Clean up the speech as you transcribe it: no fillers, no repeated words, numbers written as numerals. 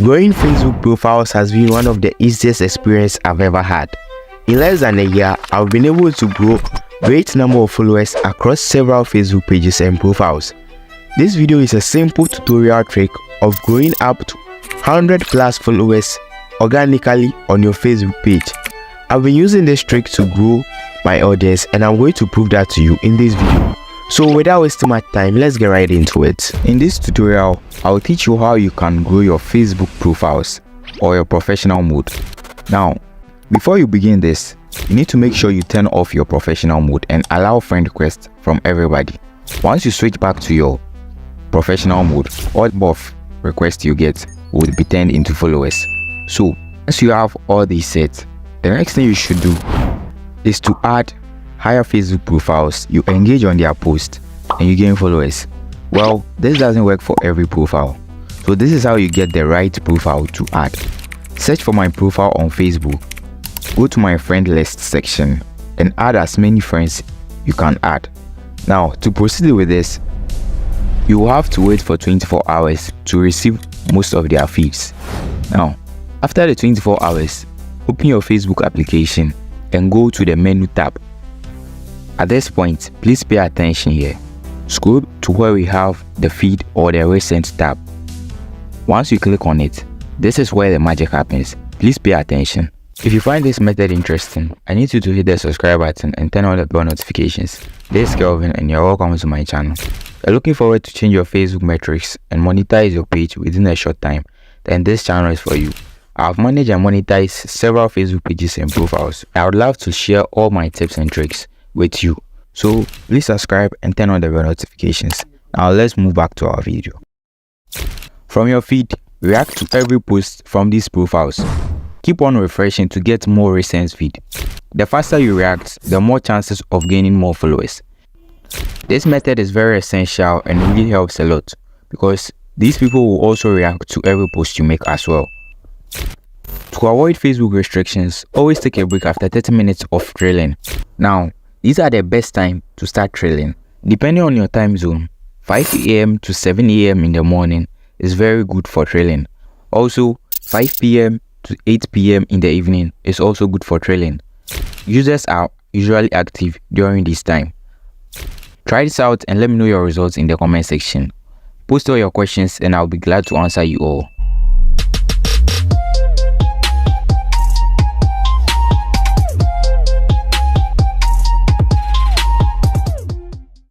Growing Facebook profiles has been one of the easiest experiences I've ever had. In less than a year, I've been able to grow a great number of followers across several Facebook pages and profiles. This video is a simple tutorial trick of growing up to 100 plus followers organically on your Facebook page. I've been using this trick to grow my audience and I'm going to prove that to you in this video. So without wasting my time, let's get right into it. In this tutorial, I'll teach you how you can grow your Facebook profiles or your professional mode. Now, before you begin this, you need to make sure you turn off your professional mode and allow friend requests from everybody. Once you switch back to your professional mode, all both requests you get will be turned into followers. So, once you have all these set, the next thing you should do is to add higher Facebook profiles. You engage on their post and you gain followers. Well, this doesn't work for every profile. So this is how you get the right profile to add. Search for my profile on Facebook. Go to my friend list section and add as many friends you can add. Now, to proceed with this, you will have to wait for 24 hours to receive most of their feeds. Now, after the 24 hours, open your Facebook application and go to the menu tab. At this point, please pay attention here. Scroll to where we have the feed or the recent tab. Once you click on it, this is where the magic happens. Please pay attention. If you find this method interesting, I need you to hit the subscribe button and turn on the bell notifications. This is Kelvin and you're welcome to my channel. You're looking forward to change your Facebook metrics and monetize your page within a short time, then this channel is for you. I've managed and monetized several Facebook pages and profiles. I would love to share all my tips and tricks with you. So please subscribe and turn on the bell notifications. Now let's move back to our video. From your feed, react to every post from these profiles. Keep on refreshing to get more recent feed. The faster you react, the more chances of gaining more followers. This method is very essential and really helps a lot because these people will also react to every post you make as well. To avoid Facebook restrictions, always take a break after 30 minutes of trailing. Now, these are the best time to start trailing. Depending on your time zone, 5 AM to 7 AM in the morning is very good for trailing. Also, 5 PM to 8 PM in the evening is also good for trailing. Users are usually active during this time. Try this out and let me know your results in the comment section. Post all your questions and I'll be glad to answer you all.